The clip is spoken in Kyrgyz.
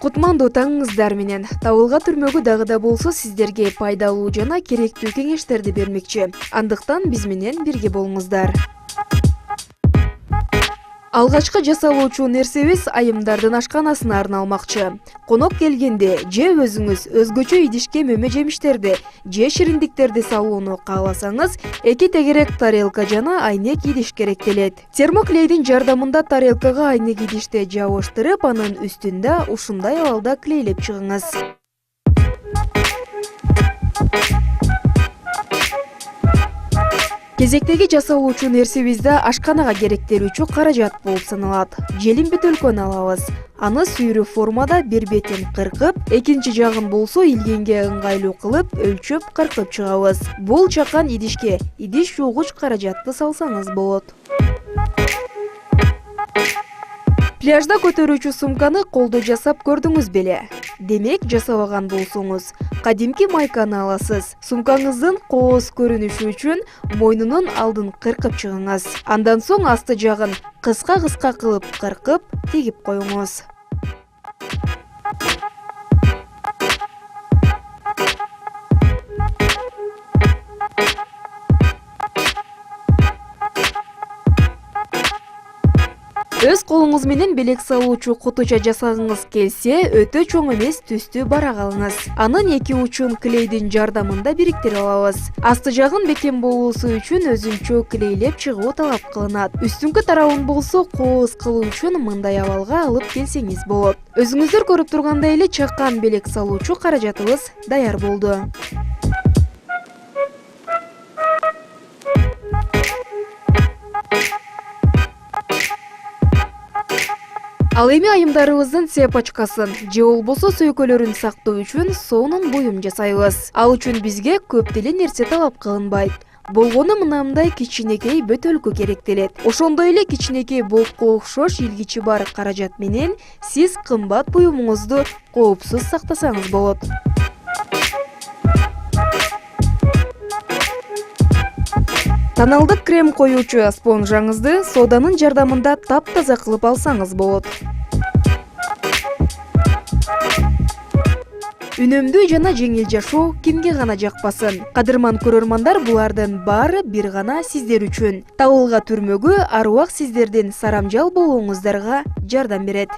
Кутмандуу таңыңыздар менен. Табылга түрмөгү дагы да болсо сиздерге пайдалуу жана керектүү кеңештерди бермекчи. Андыктан биз менен бирге болуңуздар. Алгачкы жасалуучу нерсебиз айымдардын ашканасына арналмакчы. Конок келгенде же өзүңүз өзгөчө идишке мөмө жемиштерди же шириндиктерди салууну кааласаңыз, 2 тегерек тарелка жана айнек идиш керектелет. Термоклейдин жардамында тарелкага айнек идишти жабыштырып, анын үстүндө ушундай абалда клейлеп чыгыңыз. Кезектеги жасалуучу нерсебизде ашканага керектелүүчү каражат болуп саналат. Желим бөтөлкөнү алабыз. Аны сүйрүү формада бир бетин кыркып, экинчи жагын болсо илгенге ыңгайлуу кылып, өлчөп кыркып чыгабыз. Бул чакан идишке идиш жуугуч каражатты салсаңыз болот. Пляжда көтөрүүчү сумканы колдо жасап көрдүңүз беле? Демек, жасабаган болсоңуз, кадимки майканы аласыз. Сумкаңыздын кооз көрүнүшү үчүн мойнунун алдын кыркып чыгыңыз. Андан соң асты жагын кыска кылып кыркып, тегип коюңуз. Өз колуңуз менен белек салуучу кутуча жасагыңыз келсе, өтө чоң эмес түстү барак алыңыз. Анын 2 учун клейдин жардамында бириктирип алабыз. Асты жагын бекем болуусу үчүн өзүнчө клейлеп чыгуу талап кылынат. Үстүңкү тарабын болсо кооз кылуу үчүн мындай абалга алып келсеңиз болот. Өзүңүздөр көрүп тургандай эле чакан белек салуучу каражатыбыз даяр болду. Ал эми айымдарыбыздын цепочкасын же болбосо сөйкөлөрүн сактоо үчүн сонун буюм жасайбыз. Ал үчүн бизге көп деле нерсе талап кылынбайт. Болгону мындай кичинекей бөтөлкө керектелет. Ошондой эле кичинекей болтко окшош илгичи бар каражат менен сиз кымбат буюмуңузду коопсуз сактасаңыз болот. Тоналдык крем коюучу спонжаңызды соданын жардамында таптаза кылып алсаңыз болот. Үнөмдүү жана жеңил жашоо кимге гана жакпасын. Кадырман көрөрмандар, булардын баары бир гана сиздер үчүн. Табылга түрмөгү ар убак сиздердин сарамжал болууңуздарга жардам берет.